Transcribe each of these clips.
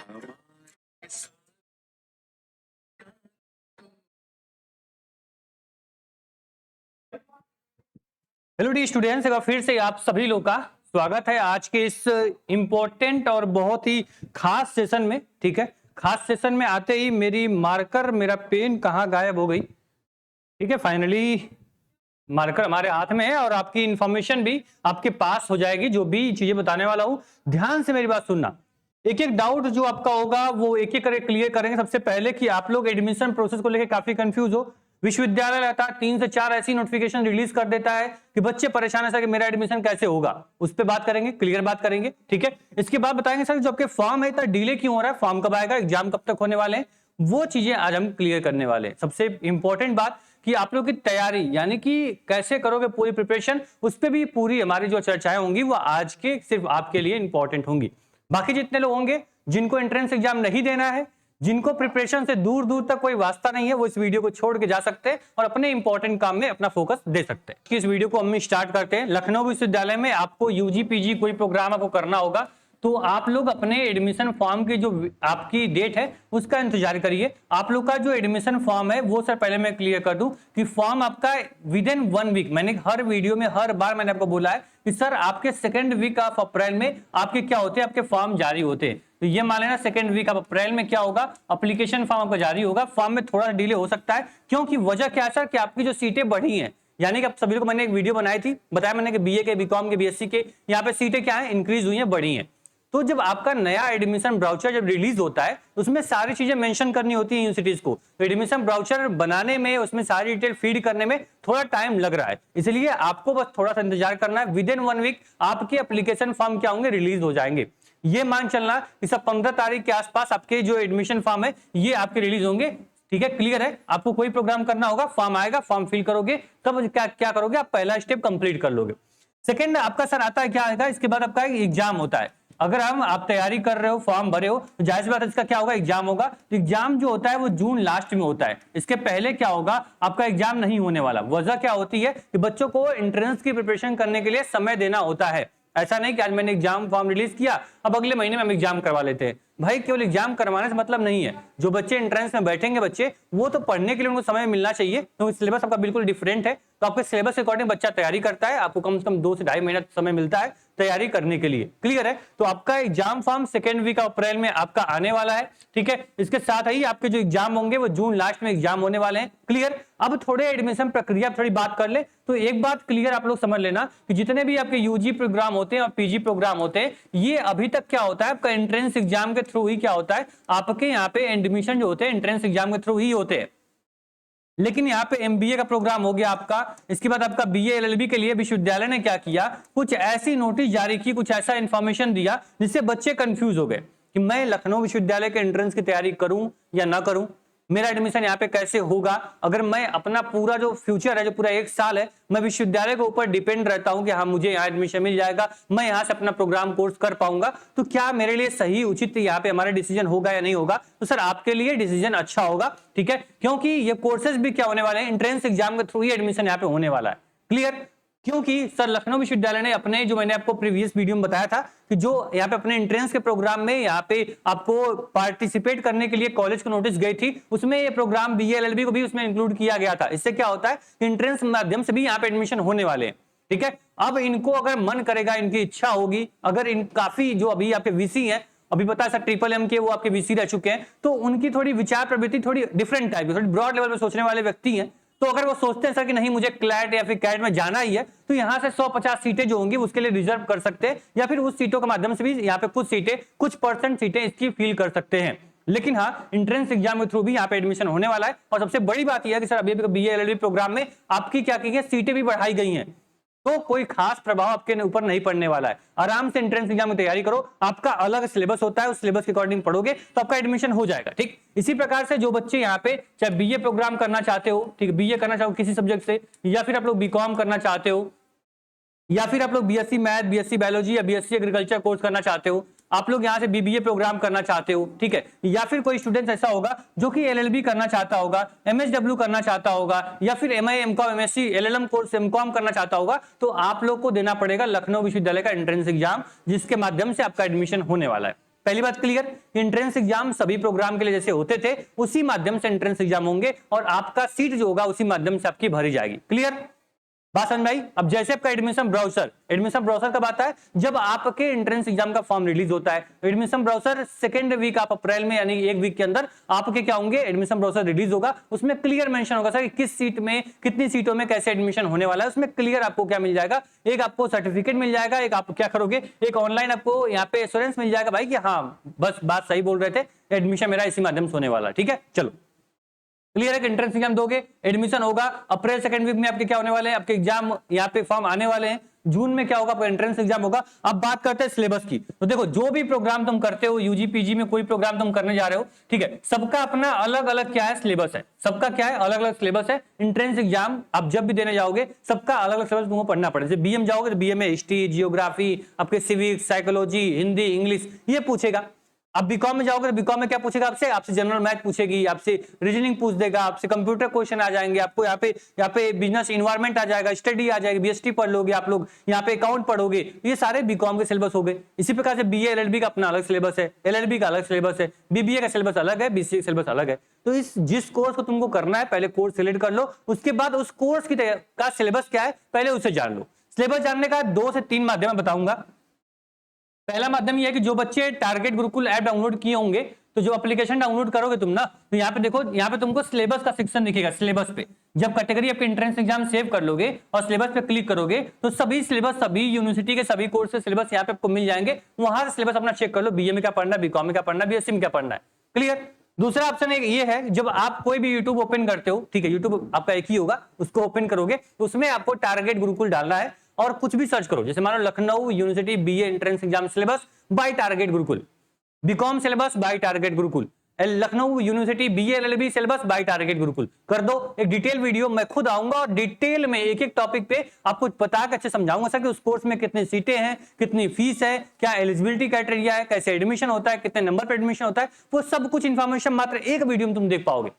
Hello D students, एक बार फिर से आप सभी लोग का स्वागत है आज के इस इंपॉर्टेंट और बहुत ही खास सेशन में। ठीक है, खास सेशन में आते ही मेरा पेन कहाँ गायब हो गई। ठीक है, फाइनली मार्कर हमारे हाथ में है और आपकी इंफॉर्मेशन भी आपके पास हो जाएगी। जो भी चीजें बताने वाला हूं, ध्यान से मेरी बात सुनना। एक एक डाउट जो आपका होगा वो एक एक करके क्लियर करेंगे। सबसे पहले कि आप लोग एडमिशन प्रोसेस को लेकर काफी कंफ्यूज हो। विश्वविद्यालय लगातार 3 से 4 ऐसी नोटिफिकेशन रिलीज कर देता है कि बच्चे परेशान है सर कि मेरा एडमिशन कैसे होगा। उस पर बात करेंगे, क्लियर बात करेंगे। ठीक है, इसके बाद बताएंगे सर जो आपके फॉर्म है इतना डिले क्यों हो रहा है, फॉर्म कब आएगा, एग्जाम कब तक होने वाले हैं, वो चीजें आज हम क्लियर करने वाले हैं। सबसे इंपॉर्टेंट बात कि आप लोग की तैयारी यानी कि कैसे करोगे पूरी प्रिपरेशन, उस पर भी पूरी हमारी जो चर्चाएं होंगी वो आज के सिर्फ आपके लिए इंपॉर्टेंट होंगी। बाकी जितने लोग होंगे जिनको एंट्रेंस एग्जाम नहीं देना है, जिनको प्रिपरेशन से दूर दूर तक कोई वास्ता नहीं है, वो इस वीडियो को छोड़ के जा सकते हैं और अपने इंपॉर्टेंट काम में अपना फोकस दे सकते हैं। इस वीडियो को हम स्टार्ट करते हैं। लखनऊ विश्वविद्यालय में आपको यूजी पीजी कोई प्रोग्राम आपको करना होगा तो आप लोग अपने एडमिशन फॉर्म की जो आपकी डेट है उसका इंतजार करिए। आप लोग का जो एडमिशन फॉर्म है वो सर पहले मैं क्लियर कर दूं कि फॉर्म आपका विद इन 1 वीक, मैंने हर वीडियो में हर बार मैंने आपको बोला है कि सर आपके 2nd वीक ऑफ अप्रैल में आपके क्या होते हैं, आपके फॉर्म जारी होते हैं। तो ये मान लेना 2nd वीक ऑफ अप्रैल में क्या होगा, एप्लीकेशन फॉर्म आपका जारी होगा। फॉर्म में थोड़ा डिले हो सकता है क्योंकि वजह क्या है सर कि आपकी जो सीटें बढ़ी हैं, यानी कि आप सभी को मैंने एक वीडियो बनाई थी, बताया मैंने कि बीए के, बीकॉम के, बीएससी के यहाँ पे सीटें क्या है इंक्रीज हुई है, बढ़ी हैं। तो जब आपका नया एडमिशन ब्राउचर जब रिलीज होता है उसमें सारी चीजें मेंशन करनी होती है यूनिवर्सिटीज को। तो एडमिशन ब्राउचर बनाने में, उसमें सारी डिटेल फीड करने में थोड़ा टाइम लग रहा है, इसलिए आपको बस थोड़ा सा इंतजार करना है। विद इन 1 वीक आपके एप्लीकेशन फॉर्म क्या होंगे, रिलीज हो जाएंगे। ये मान चलना कि सब 15 तारीख के आसपास आपके जो एडमिशन फॉर्म है ये आपके रिलीज होंगे। ठीक है, क्लियर है। आपको कोई प्रोग्राम करना होगा, फॉर्म आएगा, फॉर्म फिल करोगे, तब क्या करोगे, आप पहला स्टेप कंप्लीट कर लोगे। सेकंड आपका सर आता है क्या आएगा, इसके बाद आपका एग्जाम होता है। अगर आप तैयारी कर रहे हो, फॉर्म भरे हो, तो जाहिर सी बात है इसका क्या होगा, एग्जाम होगा। तो एग्जाम जो होता है वो जून लास्ट में होता है। इसके पहले क्या होगा, आपका एग्जाम नहीं होने वाला। वजह क्या होती है कि बच्चों को एंट्रेंस की प्रिपरेशन करने के लिए समय देना होता है। ऐसा नहीं कि आज मैंने एग्जाम फॉर्म रिलीज किया अब अगले महीने में हम एग्जाम करवा लेते हैं। भाई केवल एग्जाम करवाने से मतलब नहीं है। जो बच्चे एंट्रेंस में बैठेंगे बच्चे, वो तो पढ़ने के लिए उनको समय मिलना चाहिए, क्योंकि सिलेबस आपका बिल्कुल डिफरेंट है। तो आपके सिलेबस के अकॉर्डिंग बच्चा तैयारी करता है, आपको कम से कम 2 से 2.5 महीना समय मिलता है तैयारी करने के लिए। क्लियर है। तो आपका exam form 2nd week of April में आपका आने वाला है। ठीक है, इसके साथ ही आपके जो एग्जाम होंगे वो जून लास्ट में एग्जाम होने वाले हैं। क्लियर। अब थोड़े एडमिशन प्रक्रिया थोड़ी बात कर ले तो एक बात क्लियर आप लोग समझ लेना कि जितने भी आपके यूजी प्रोग्राम होते हैं और पीजी प्रोग्राम होते हैं, ये अभी तक क्या होता है, आपका एंट्रेंस एग्जाम के थ्रू ही क्या होता है, आपके यहाँ पे एडमिशन जो होते हैं एंट्रेंस एग्जाम के थ्रू ही होते हैं। लेकिन यहाँ पे एमबीए का प्रोग्राम हो गया आपका, इसके बाद आपका बीए एलएलबी के लिए विश्वविद्यालय ने क्या किया, कुछ ऐसी नोटिस जारी की, कुछ ऐसा इंफॉर्मेशन दिया जिससे बच्चे कंफ्यूज हो गए कि मैं लखनऊ विश्वविद्यालय के एंट्रेंस की तैयारी करूं या ना करूं, मेरा एडमिशन यहाँ पे कैसे होगा। अगर मैं अपना पूरा जो फ्यूचर है, जो पूरा 1 साल है, मैं विश्वविद्यालय के ऊपर डिपेंड रहता हूं कि हाँ मुझे यहाँ एडमिशन मिल जाएगा, मैं यहाँ से अपना प्रोग्राम कोर्स कर पाऊंगा, तो क्या मेरे लिए सही उचित यहाँ पे हमारा डिसीजन होगा या नहीं होगा। तो सर आपके लिए डिसीजन अच्छा होगा। ठीक है, क्योंकि ये कोर्सेज भी क्या होने वाले हैं, एंट्रेंस एग्जाम के थ्रू ही एडमिशन यहाँ पे होने वाला है। क्लियर। क्योंकि सर लखनऊ विश्वविद्यालय ने अपने, जो मैंने आपको प्रीवियस वीडियो में बताया था कि जो यहाँ पे अपने एंट्रेंस के प्रोग्राम में यहाँ पे आपको पार्टिसिपेट करने के लिए कॉलेज को नोटिस गई थी, उसमें ये प्रोग्राम बीए एलएलबी को भी उसमें इंक्लूड किया गया था। इससे क्या होता है कि एंट्रेंस माध्यम से भी यहाँ पे एडमिशन होने वाले हैं। ठीक है, अब इनको अगर मन करेगा, इनकी इच्छा होगी, अगर इन काफी जो अभी आपके वीसी है, अभी पता है सर ट्रिपल के वो आपके वीसी रह चुके हैं, तो उनकी थोड़ी विचार प्रवृत्ति थोड़ी डिफरेंट टाइप की, थोड़ी ब्रॉड लेवल पे सोचने वाले व्यक्ति हैं। तो अगर वो सोचते हैं सर कि नहीं मुझे क्लैट या फिर कैट में जाना ही है, तो यहां से 150 सीटें जो होंगी उसके लिए रिजर्व कर सकते हैं, या फिर उस सीटों के माध्यम से भी यहाँ पे कुछ सीटें, कुछ % सीटें इसकी फील कर सकते हैं। लेकिन हाँ, एंट्रेंस एग्जाम के थ्रू भी यहाँ पे एडमिशन होने वाला है। और सबसे बड़ी बात यह है कि सर अभी बीए एलएलबी प्रोग्राम में आपकी क्या की गई, सीटें भी बढ़ाई गई हैं, तो कोई खास प्रभाव आपके ऊपर नहीं पड़ने वाला है। आराम से एंट्रेंस एग्जाम की तैयारी करो, आपका अलग सिलेबस होता है, उस सिलेबस के अकॉर्डिंग पढ़ोगे तो आपका एडमिशन हो जाएगा। ठीक, इसी प्रकार से जो बच्चे यहाँ पे चाहे बीए प्रोग्राम करना चाहते हो, ठीक, बीए करना चाहो किसी सब्जेक्ट से, या फिर आप लोग बीकॉम करना चाहते हो, या फिर आप लोग बीएससी मैथ, बीएससी बायोलॉजी या बीएससी एग्रीकल्चर कोर्स करना चाहते हो, आप लोग यहाँ से बीबीए प्रोग्राम करना चाहते हो, ठीक है, या फिर कोई स्टूडेंट ऐसा होगा जो कि एलएलबी करना चाहता होगा, एमएसडब्ल्यू करना चाहता होगा, या फिर MA, MCom, MSc, LLM course, MCom करना चाहता होगा, तो आप लोग को देना पड़ेगा लखनऊ विश्वविद्यालय का एंट्रेंस एग्जाम, जिसके माध्यम से आपका एडमिशन होने वाला है। पहली बात क्लियर, एंट्रेंस एग्जाम सभी प्रोग्राम के लिए जैसे होते थे उसी माध्यम से एंट्रेंस एग्जाम होंगे और आपका सीट जो होगा उसी माध्यम से आपकी भरी जाएगी। क्लियर, बात समझ में आई। अब जैसे आपका एडमिशन ब्राउजर कब आता है, जब आपके एंट्रेंस एग्जाम का फॉर्म रिलीज होता है। एडमिशन ब्राउजर सेकंड वीक आप अप्रैल में यानी एक वीक के अंदर आपके क्या होंगे, एडमिशन ब्राउजर रिलीज होगा। उसमें क्लियर मेंशन होगा सर कि किस सीट में कितनी सीटों में कैसे एडमिशन होने वाला है। उसमें क्लियर आपको क्या मिल जाएगा, एक आपको सर्टिफिकेट मिल जाएगा, एक आप क्या करोगे, एक ऑनलाइन आपको यहाँ पे एश्योरेंस मिल जाएगा भाई कि हाँ बस बात सही बोल रहे थे, एडमिशन मेरा इसी माध्यम से होने वाला। ठीक है, चलो क्लियर है कि एंट्रेंस एग्जाम दोगे, एडमिशन होगा अप्रैल सेकंड वीक में आपके क्या होने वाले हैं, आपके एग्जाम यहाँ पे फॉर्म आने वाले हैं। जून में क्या होगा, आपका एंट्रेंस एग्जाम होगा। अब बात करते हैं सिलेबस की। तो देखो जो भी प्रोग्राम तुम करते हो, यूजी पीजी में कोई प्रोग्राम तुम करने जा रहे हो, ठीक है, सबका अपना अलग अलग क्या है सिलेबस है, सबका क्या है अलग अलग सिलेबस है। एंट्रेंस एग्जाम आप जब भी देने जाओगे सबका अलग अलग सिलेबस तुमको पढ़ना पड़ेगा। जैसे बीएम जाओगे तो बीएम में हिस्ट्री, जियोग्राफी, आपके सिविक्स, साइकोलॉजी, हिंदी, इंग्लिश ये पूछेगा। अब बीकॉम में जाओगे तो बीकॉम में क्या पूछेगा, आपसे जनरल मैथ पूछेगी, आपसे रीजनिंग पूछ देगा, आपसे कंप्यूटर क्वेश्चन आ जाएंगे, आपको यहाँ पे बिजनेस इन्वायरमेंट आ जाएगा, स्टडी आ जाएगी, बीएसटी पढ़ लोगे आप लोग, यहाँ पे अकाउंट पढ़ोगे। ये सारे बीकॉम के सिलेबस हो गए। इसी प्रकार से बीए एलएलबी का अपना अलग सिलेबस है, एलएलबी का अलग सिलेबस है, बीबीए का सिलेबस अलग है, बीसीए का सिलेबस अलग है। तो इस जिस कोर्स को तुमको करना है पहले कोर्स सिलेक्ट कर लो, उसके बाद उस कोर्स का सिलेबस क्या है पहले उसे जान लो। सिलेबस जानने का 2 से 3 माध्यम बताऊंगा। पहला माध्यम यह है कि जो बच्चे टारगेट गुरुकुल ऐप डाउनलोड किए होंगे, तो जो एप्लीकेशन डाउनलोड करोगे तुम ना, तो यहाँ पे देखो, यहाँ पे तुमको सिलेबस का सेक्शन दिखेगा। सिलेबस पे जब कैटेगरी आपके एंट्रेंस एग्जाम सेव कर लोगे और सिलेबस पे क्लिक करोगे तो सभी सिलेबस, सभी यूनिवर्सिटी के सभी कोर्स के सिलेबस यहाँ पे आपको मिल जाएंगे। वहां से सिलेबस अपना चेक कर लो, बीए में क्या पढ़ना है, बीकॉम में क्या पढ़ना है, बीएससी में क्या पढ़ना है। क्लियर। दूसरा ऑप्शन ये है, जब आप कोई भी यूट्यूब ओपन करते हो, ठीक है, यूट्यूब आपका एक ही होगा, उसको ओपन करोगे तो उसमें आपको टारगेट गुरुकुल डालना है और कुछ भी सर्च करो। जैसे मान लो Lucknow university BA entrance exam syllabus by target Gurukul, BCom syllabus by target Gurukul, Lucknow university BA LLB syllabus by target Gurukul कर दो। एक डिटेल वीडियो मैं खुद आऊंगा और डिटेल में एक एक टॉपिक पे आपको बता के अच्छे समझाऊंगा सर कि उस कोर्स में कितनी सीटें हैं, कितनी फीस है, क्या एलिजिबिलिटी क्राइटेरिया है, कैसे एडमिशन होता है, कितने नंबर पर एडमिशन होता है, वो सब कुछ इंफॉर्मेशन मात्र एक वीडियो में तुम देख पाओगे।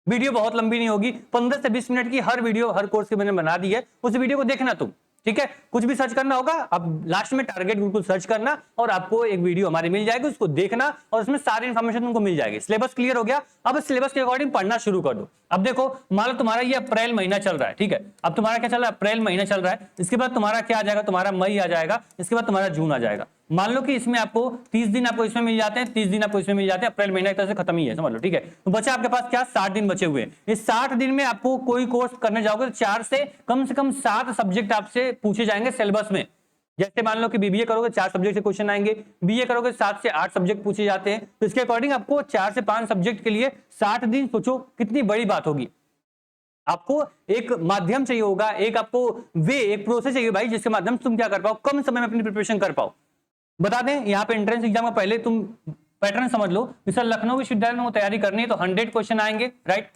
वीडियो बहुत लंबी नहीं होगी, 15 से 20 मिनट की हर वीडियो हर कोर्स की मैंने बना दी है, उस वीडियो को देखना तुम। ठीक है, कुछ भी सर्च करना होगा, अब लास्ट में टारगेट गुरुकुल सर्च करना और आपको एक वीडियो हमारी मिल जाएगी, उसको देखना और उसमें सारी इंफॉर्मेशन तुमको मिल जाएगी। सिलेबस क्लियर हो गया, अब सिलेबस के अकॉर्डिंग पढ़ना शुरू कर दो। अब देखो मान लो तुम्हारा ये अप्रैल महीना चल रहा है, ठीक है, अब तुम्हारा क्या चल रहा है, अप्रैल महीना चल रहा है, इसके बाद तुम्हारा क्या आ जाएगा, तुम्हारा मई आ जाएगा, इसके बाद तुम्हारा जून आ जाएगा। मान लो कि इसमें आपको 30 दिन आपको इसमें मिल जाते हैं, 30 दिन आपको इसमें मिल जाते हैं, अप्रैल महीना एक तरह से खत्म ही है, समझ लो। ठीक है, तो बचा आपके पास क्या, 60 दिन बचे हुए हैं। इस 60 दिन में आपको कोई कोर्स करने जाओगे तो 4 से कम 7 सब्जेक्ट आपसे पूछे जाएंगे सिलेबस में। जैसे मान लो कि बीबीए करोगे 4 सब्जेक्ट से क्वेश्चन आएंगे, बीए करोगे 7 से 8 सब्जेक्ट पूछे जाते हैं, तो इसके अकॉर्डिंग आपको 4 से 5 सब्जेक्ट के लिए 60 दिन, सोचो कितनी बड़ी बात होगी। आपको एक माध्यम चाहिए होगा, एक आपको एक प्रोसेस चाहिए भाई, जिसके माध्यम से तुम क्या कर पाओ, कम समय में अपनी प्रिपरेशन कर पाओ। बता दें यहाँ पे एंट्रेंस एग्जाम का पहले तुम पैटर्न समझ लो। जैसे लखनऊ विश्वविद्यालय में वो तैयारी करनी है तो 100 क्वेश्चन आएंगे, राइट।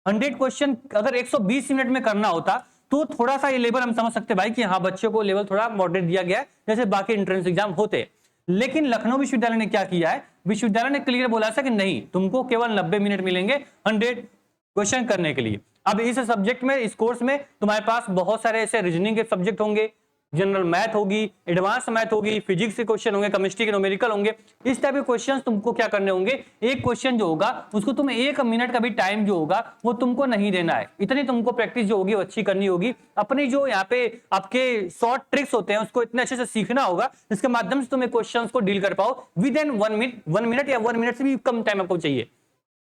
100 क्वेश्चन अगर 120 मिनट में करना होता तो थोड़ा सा ये लेवल हम समझ सकते भाई कि हाँ बच्चों को लेवल थोड़ा मॉडरेट दिया गया है जैसे बाकी एंट्रेंस एग्जाम होते। लेकिन लखनऊ विश्वविद्यालय ने क्या किया है, विश्वविद्यालय ने क्लियर बोला था कि नहीं, तुमको केवल 90 मिनट मिलेंगे 100 क्वेश्चन करने के लिए। अब इस सब्जेक्ट में, इस कोर्स में तुम्हारे पास बहुत सारे ऐसे रीजनिंग के सब्जेक्ट होंगे, जनरल मैथ होगी, एडवांस मैथ होगी, फिजिक्स के क्वेश्चन होंगे, केमिस्ट्री के न्यूमेरिकल होंगे। इस टाइप के क्वेश्चंस तुमको क्या करने होंगे, एक क्वेश्चन जो होगा उसको तुम 1 मिनट का भी टाइम जो होगा वो तुमको नहीं देना है। इतनी तुमको प्रैक्टिस जो होगी वो अच्छी करनी होगी। अपनी जो यहाँ पे आपके शॉर्ट ट्रिक्स होते हैं उसको इतने अच्छे से सीखना होगा जिसके माध्यम से तुम क्वेश्चन को डील कर पाओ विद इन 1 मिनट या 1 मिनट से भी कम टाइम आपको चाहिए।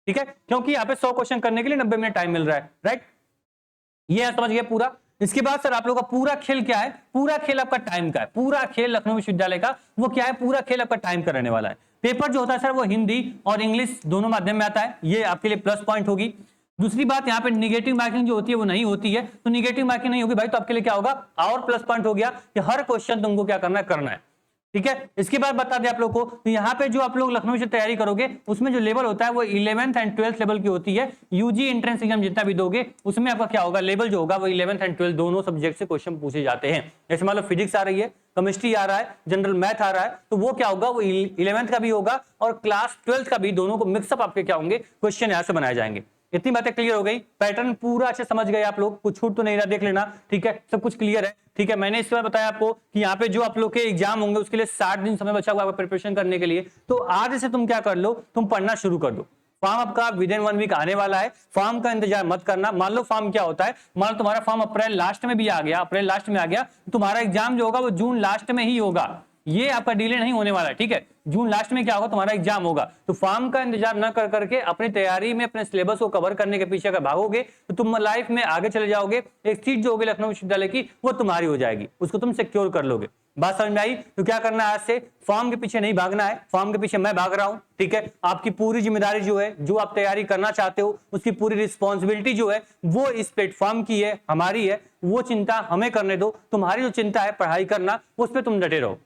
ठीक है, क्योंकि यहाँ पे 100 क्वेश्चन करने के लिए 90 मिनट टाइम मिल रहा है, राइट। ये समझ गया पूरा। इसके बाद सर आप लोगों का पूरा खेल क्या है, पूरा खेल आपका टाइम का है। पूरा खेल लखनऊ विश्वविद्यालय का वो क्या है, पूरा खेल आपका टाइम का रहने वाला है। पेपर जो होता है सर वो हिंदी और इंग्लिश दोनों माध्यम में आता है, ये आपके लिए प्लस पॉइंट होगी। दूसरी बात, यहाँ पे निगेटिव मार्किंग जो होती है वो नहीं होती है, तो निगेटिव मार्किंग नहीं होगी भाई, तो आपके लिए क्या होगा और प्लस पॉइंट हो गया कि हर क्वेश्चन तुमको क्या करना है। ठीक है, इसके बाद बता दें आप लोग को, तो यहाँ पे जो आप लोग लखनऊ से तैयारी करोगे उसमें जो लेवल होता है वो 11th एंड 12th लेवल की होती है। यूजी एंट्रेंस एग्जाम जितना भी दोगे उसमें आपका क्या होगा, लेवल जो होगा वो 11th एंड 12th दोनों सब्जेक्ट से क्वेश्चन पूछे जाते हैं। जैसे मान लो फिजिक्स आ रही है, केमिस्ट्री आ रहा है, जनरल मैथ आ रहा है, तो वो क्या होगा, वो 11th का भी होगा और क्लास 12th का भी, दोनों को मिक्सअप आपके क्या होंगे, क्वेश्चन यहाँ से बनाए जाएंगे। इतनी बातें क्लियर हो गई, पैटर्न पूरा अच्छे समझ गए आप लोग, कुछ छूट तो नहीं रहा, देख लेना। ठीक है, सब कुछ क्लियर है। ठीक है। मैंने इसके बाद बताया आपको कि यहाँ पे जो आप लोग के एग्जाम होंगे उसके लिए 60 दिन समय बचा हुआ है प्रिपरेशन करने के लिए। तो आज से तुम क्या कर लो, तुम पढ़ना शुरू कर दो। फॉर्म आपका विद इन 1 वीक आने वाला है, फॉर्म का इंतजार मत करना। मान लो फॉर्म क्या होता है, मान लो तुम्हारा फॉर्म अप्रैल लास्ट में भी आ गया, अप्रैल लास्ट में आ गया, तुम्हारा एग्जाम जो होगा वो जून लास्ट में ही होगा। ये आपका डिले नहीं होने वाला है, ठीक है। जून लास्ट में क्या होगा, तुम्हारा एग्जाम होगा। तो फॉर्म का इंतजार न कर करके अपनी तैयारी में अपने सिलेबस को कवर करने के पीछे अगर भागोगे तो तुम लाइफ में आगे चले जाओगे। एक सीट जो होगी लखनऊ विश्वविद्यालय की वो तुम्हारी हो जाएगी, उसको तुम सिक्योर कर लोगे। बात समझ में आई? तो क्या करना है, आज से फॉर्म के पीछे नहीं भागना है, फॉर्म के पीछे मैं भाग रहा हूं, ठीक है। आपकी पूरी जिम्मेदारी जो है, जो आप तैयारी करना चाहते हो उसकी पूरी रिस्पॉन्सिबिलिटी जो है वो इस प्लेटफॉर्म की है, हमारी है। वो चिंता हमें करने दो, तुम्हारी जो चिंता है पढ़ाई करना, उस पर तुम डटे रहो।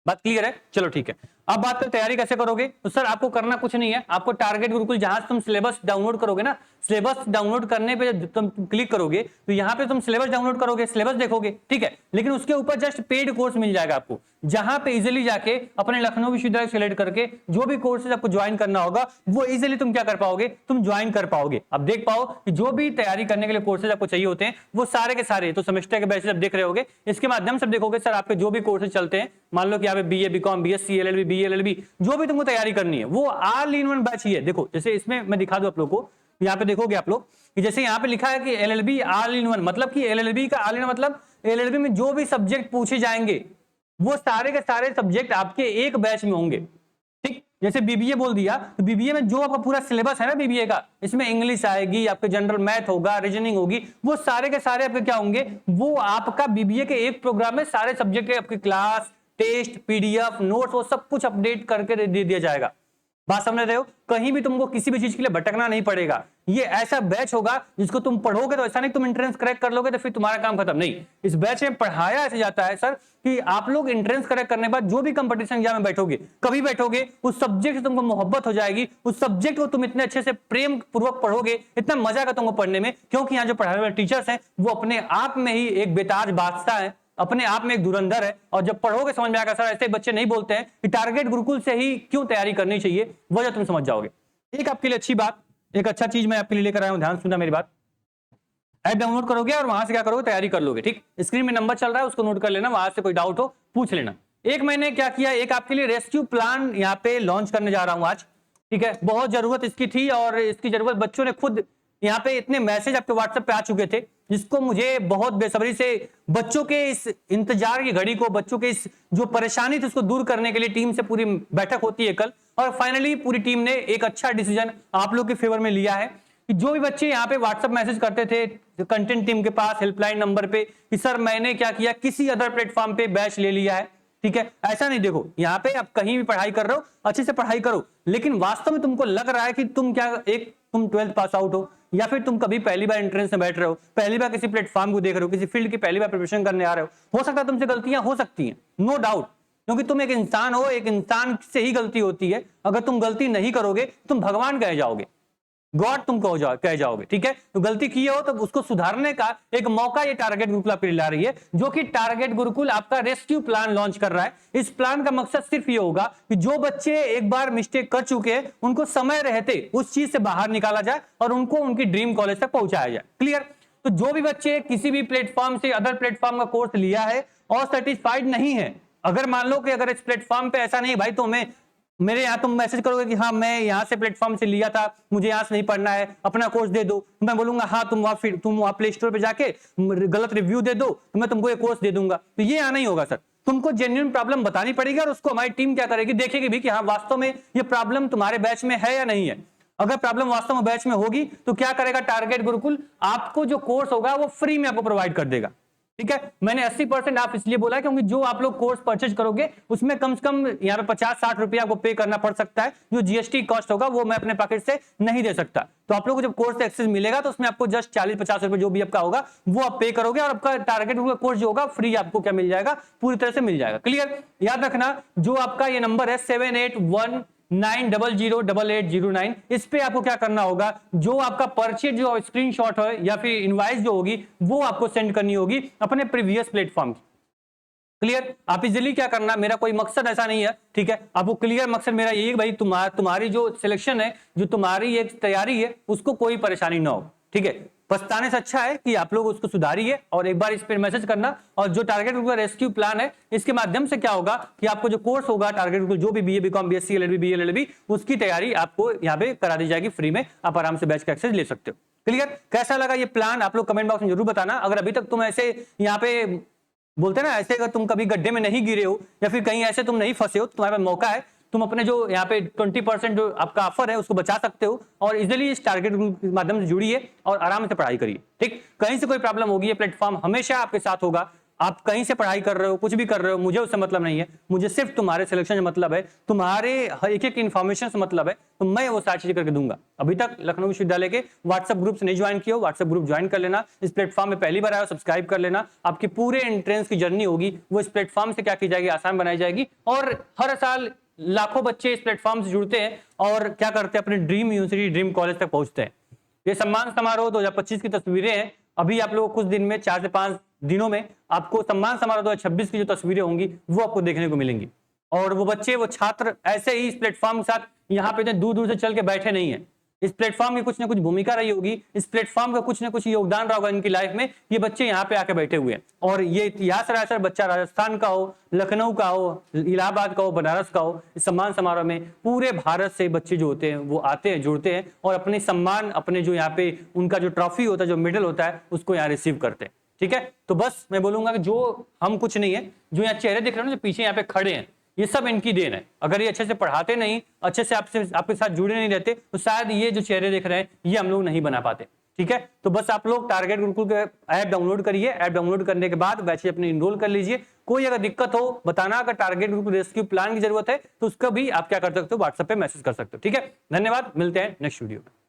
बात क्लियर है? चलो ठीक है। अब बात करें तैयारी कैसे करोगे। तो सर आपको करना कुछ नहीं है, आपको टारगेट गुरुकुल जहां से तुम सिलेबस डाउनलोड करोगे ना, सिलेबस डाउनलोड करने पे जब तुम क्लिक करोगे तो यहाँ पे तुम सिलेबस डाउनलोड करोगे, सिलेबस देखोगे, ठीक है। लेकिन उसके ऊपर जस्ट पेड कोर्स मिल जाएगा आपको, जहां पे इजीली जाके अपने लखनऊ विश्वविद्यालय सेलेक्ट करके जो भी कोर्सेज आपको ज्वाइन करना होगा वो इजीली तुम क्या कर पाओगे, तुम ज्वाइन कर पाओगे। अब देख पाओ कि जो भी तैयारी करने के लिए कोर्सेज आपको चाहिए होते हैं वो सारे के सारे तो सेमेस्टर के बैचेस आप देख रहे होगे, इसके माध्यम से देखोगे सर आपके जो भी कोर्सेज चलते हैं, मान लो कि यहाँ पे BA, BCom, BSc, LLB, BLLB, जो भी तुमको तैयारी करनी है वो ऑल इन वन बैच ही है। देखो जैसे इसमें मैं दिखा दूं आप लोग को, यहाँ पे देखोगे आप लोग कि जैसे यहाँ पे लिखा है कि एलएलबी ऑल इन वन, मतलब कि एलएलबी का ऑल इन मतलब एलएलबी में जो भी सब्जेक्ट पूछे जाएंगे वो सारे के सारे सब्जेक्ट आपके एक बैच में होंगे, ठीक। जैसे बीबीए बोल दिया तो बीबीए में जो आपका पूरा सिलेबस है ना बीबीए का, इसमें इंग्लिश आएगी, आपके जनरल मैथ होगा, रीजनिंग होगी, वो सारे के सारे आपके क्या होंगे, वो आपका बीबीए के एक प्रोग्राम में सारे सब्जेक्ट के आपके क्लास, टेस्ट, पीडीएफ, नोट्स, वो सब कुछ अपडेट करके दे दिया जाएगा। बात समझ रहे हो? कहीं भी तुमको किसी भी चीज के लिए भटकना नहीं पड़ेगा। ये ऐसा बैच होगा जिसको तुम पढ़ोगे तो ऐसा नहीं तुम एंट्रेंस क्रैक कर लोगे तो फिर तुम्हारा काम खत्म, नहीं। इस बैच में पढ़ाया ऐसे जाता है सर कि आप लोग एंट्रेंस क्रैक करने के बाद जो भी कंपटीशन एग्जाम में बैठोगे, कभी बैठोगे, उस सब्जेक्ट से तुमको मोहब्बत हो जाएगी, उस सब्जेक्ट को तुम इतने अच्छे से प्रेम पूर्वक पढ़ोगे, इतना मजा आएगा तुमको पढ़ने में, क्योंकि यहाँ जो पढ़ाने वाले टीचर्स हैं वो अपने आप में ही एक बेताज बादशाह है, अपने आप में एक धुरंधर है। और जब पढ़ोगे समझ में आएगा सर ऐसे बच्चे नहीं बोलते हैं कि टारगेट गुरुकुल से ही क्यों तैयारी करनी चाहिए, वजह तुम समझ जाओगे। एक आपके लिए अच्छी बात, एक अच्छा चीज मैं आपके लिए लेकर आया हूं, ध्यान सुनना मेरी बात। ऐप डाउनलोड करोगे और वहां से क्या करोगे, तैयारी कर लोगे, ठीक। स्क्रीन में नंबर चल रहा है उसको नोट कर लेना, वहां से कोई डाउट हो पूछ लेना। एक मैंने क्या किया, एक आपके लिए रेस्क्यू प्लान यहाँ पे लॉन्च करने जा रहा हूं आज, ठीक है। बहुत जरूरत इसकी थी और इसकी जरूरत बच्चों ने खुद, यहाँ पे इतने मैसेज आपके व्हाट्सएप पे आ चुके थे जिसको मुझे बहुत बेसब्री से बच्चों के इस इंतजार की घड़ी को, बच्चों के इस जो परेशानी थी उसको दूर करने के लिए टीम से पूरी बैठक होती है कल, और फाइनली पूरी टीम ने एक अच्छा डिसीजन आप लोग के फेवर में लिया है कि जो भी बच्चे यहाँ पे व्हाट्सएप मैसेज करते थे कंटेंट टीम के पास हेल्पलाइन नंबर पे कि सर मैंने क्या किया, किसी अदर प्लेटफॉर्म पे बैच ले लिया है, ठीक है। ऐसा नहीं, देखो यहाँ पे आप कहीं भी पढ़ाई कर रहे हो अच्छे से पढ़ाई करो, लेकिन वास्तव में तुमको लग रहा है कि तुम क्या तुम 12th पास आउट हो, या फिर तुम कभी पहली बार एंट्रेंस में बैठ रहे हो, पहली बार किसी प्लेटफॉर्म को देख रहे हो, किसी फील्ड की पहली बार प्रिपरेशन करने आ रहे हो सकता है तुमसे गलतियां हो सकती हैं, नो डाउट, क्योंकि तुम एक इंसान हो, एक इंसान से ही गलती होती है। अगर तुम गलती नहीं करोगे तुम भगवान कहे जाओगे, गॉड तुमको कह जाओगे, ठीक है। तो गलती की हो तो उसको सुधारने का एक मौका ये टारगेट गुरुकुल आपके लिए ला रही है, जो कि टारगेट गुरुकुल आपका रेस्क्यू प्लान लॉन्च कर रहा है। इस प्लान का मकसद सिर्फ ये होगा कि जो बच्चे एक बार मिस्टेक कर चुके हैं उनको समय रहते उस चीज से बाहर निकाला जाए और उनको उनकी ड्रीम कॉलेज तक पहुंचाया जाए। क्लियर? तो जो भी बच्चे किसी भी प्लेटफॉर्म से अदर प्लेटफॉर्म का कोर्स लिया है और सेटिस्फाइड नहीं है, अगर मान लो कि अगर इस प्लेटफॉर्म पे ऐसा नहीं भाई, तो मैं मेरे यहाँ तुम मैसेज करोगे कि हाँ मैं यहाँ से प्लेटफॉर्म से लिया था, मुझे यहाँ से नहीं पढ़ना है, अपना कोर्स दे दो, मैं बोलूंगा हाँ तुम वहाँ प्ले स्टोर पे जाके गलत रिव्यू दे दो तो मैं तुमको एक कोर्स दे दूंगा, तो ये यहाँ नहीं होगा सर। तुमको जेन्युइन प्रॉब्लम बतानी पड़ेगी और उसको हमारी टीम क्या करेगी, देखेगी भी कि हाँ वास्तव में ये प्रॉब्लम तुम्हारे बैच में है या नहीं है। अगर प्रॉब्लम वास्तव में बैच में होगी तो क्या करेगा टारगेट गुरुकुल, आपको जो कोर्स होगा वो फ्री में आपको प्रोवाइड कर देगा, ठीक है। मैंने 80% आप इसलिए बोला क्योंकि जो आप लोग कोर्स परचेज करोगे उसमें कम से कम यहाँ पे 50-60 रुपया आपको पे करना पड़ सकता है, जो जीएसटी कॉस्ट होगा वो मैं अपने पॉकेट से नहीं दे सकता। तो आप लोग को जब कोर्स एक्सेस मिलेगा तो उसमें आपको जस्ट 40-50 रुपए जो भी आपका होगा वो आप पे करोगे और आपका टारगेट कोर्स जो होगा फ्री आपको क्या मिल जाएगा, पूरी तरह से मिल जाएगा। क्लियर? याद रखना जो आपका ये नंबर है 7819008809, इस पे आपको क्या करना होगा, जो आपका परचेज जो स्क्रीनशॉट है या फिर इनवाइस जो होगी वो आपको सेंड करनी होगी अपने प्रीवियस प्लेटफॉर्म की। क्लियर? आप इजीली क्या करना, मेरा कोई मकसद ऐसा नहीं है, ठीक है। आपको क्लियर मकसद मेरा यही है भाई तुम्हारी जो सिलेक्शन है, जो तुम्हारी एक तैयारी है उसको कोई परेशानी ना हो, ठीक है। पछताने से अच्छा है कि आप लोग उसको सुधारिए और एक बार इस पर मैसेज करना। और जो टारगेट गुरुकुल रेस्क्यू प्लान है, इसके माध्यम से क्या होगा कि आपको जो कोर्स होगा टारगेट गुरुकुल, जो भी BA BCom BSc LLB BLLB, उसकी तैयारी आपको यहाँ पे करा दी जाएगी फ्री में। आप आराम से बैच का एक्सेस ले सकते हो। क्लियर? कैसा लगा ये प्लान आप लोग कमेंट बॉक्स में जरूर बताना। अगर अभी तक तुम ऐसे यहाँ पे बोलते हैं ना, ऐसे अगर तुम कभी गड्ढे में नहीं गिरे हो या फिर कहीं ऐसे तुम नहीं फंसे हो, तो तुम्हारे पास मौका है, तुम अपने जो यहाँ पे 20% जो आपका ऑफर है उसको बचा सकते हो और इजीली इस टारगेट ग्रुप के माध्यम से जुड़िए और आराम से पढ़ाई करिए। ठीक, कहीं से कोई प्रॉब्लम होगी, ये प्लेटफॉर्म हमेशा आपके साथ होगा। आप कहीं से पढ़ाई कर रहे हो, कुछ भी कर रहे हो, मुझे उससे मतलब नहीं है। मुझे सिर्फ तुम्हारे सिलेक्शन से मतलब है, तुम्हारे हर एक इन्फॉर्मेशन से मतलब है। तो मैं वो सारी चीजें करके दूंगा। अभी तक लखनऊ विश्वविद्यालय के व्हाट्सएप ग्रुप से नहीं ज्वाइन किया हो, व्हाट्सएप ग्रुप ज्वाइन कर लेना। इस प्लेटफॉर्म में पहली बार आए हो, सब्सक्राइब कर लेना। आपकी पूरे एंट्रेंस की जर्नी होगी वो इस प्लेटफॉर्म से क्या की जाएगी, आसान बनाई जाएगी। और हर साल लाखों बच्चे इस प्लेटफॉर्म से जुड़ते हैं और क्या करते हैं, अपने ड्रीम यूनिवर्सिटी, ड्रीम कॉलेज तक पहुंचते हैं। ये सम्मान समारोह 2025 की तस्वीरें हैं। अभी आप लोगों को कुछ दिन में, 4 से 5 दिनों में आपको सम्मान समारोह 2026 की जो तस्वीरें होंगी वो आपको देखने को मिलेंगी। और वो बच्चे, वो छात्र ऐसे ही इस प्लेटफॉर्म के साथ यहाँ पे दूर दूर से चल के बैठे नहीं है। इस प्लेटफॉर्म की कुछ ना कुछ भूमिका रही होगी, इस प्लेटफॉर्म का कुछ ना कुछ योगदान रहा होगा इनकी लाइफ में। ये बच्चे यहाँ पे आके बैठे हुए हैं और ये इतिहास रहा सर, बच्चा राजस्थान का हो, लखनऊ का हो, इलाहाबाद का हो, बनारस का हो, इस सम्मान समारोह में पूरे भारत से बच्चे जो होते हैं वो आते हैं, जुड़ते हैं और अपने सम्मान, अपने जो यहाँ पे उनका जो ट्रॉफी होता है, जो मेडल होता है, उसको यहाँ रिसीव करते हैं। ठीक है, तो बस मैं बोलूंगा कि जो हम कुछ नहीं है, जो यहाँ चेहरे दिख रहे हैं ना, जो पीछे यहाँ पे खड़े हैं, ये सब इनकी देन है। अगर ये अच्छे से पढ़ाते नहीं, अच्छे से आपके साथ जुड़े नहीं रहते, तो शायद ये जो चेहरे देख रहे हैं ये हम लोग नहीं बना पाते। ठीक है, तो बस आप लोग टारगेट गुरुकुल के ऐप डाउनलोड करिए। ऐप डाउनलोड करने के बाद बैच अपने इनरोल कर लीजिए। कोई अगर दिक्कत हो बताना। अगर टारगेट गुरुकुल रेस्क्यू प्लान की जरूरत है तो उसका भी आप क्या कर सकते हो, व्हाट्सएप पे मैसेज कर सकते हो। ठीक है, धन्यवाद, मिलते हैं नेक्स्ट वीडियो में।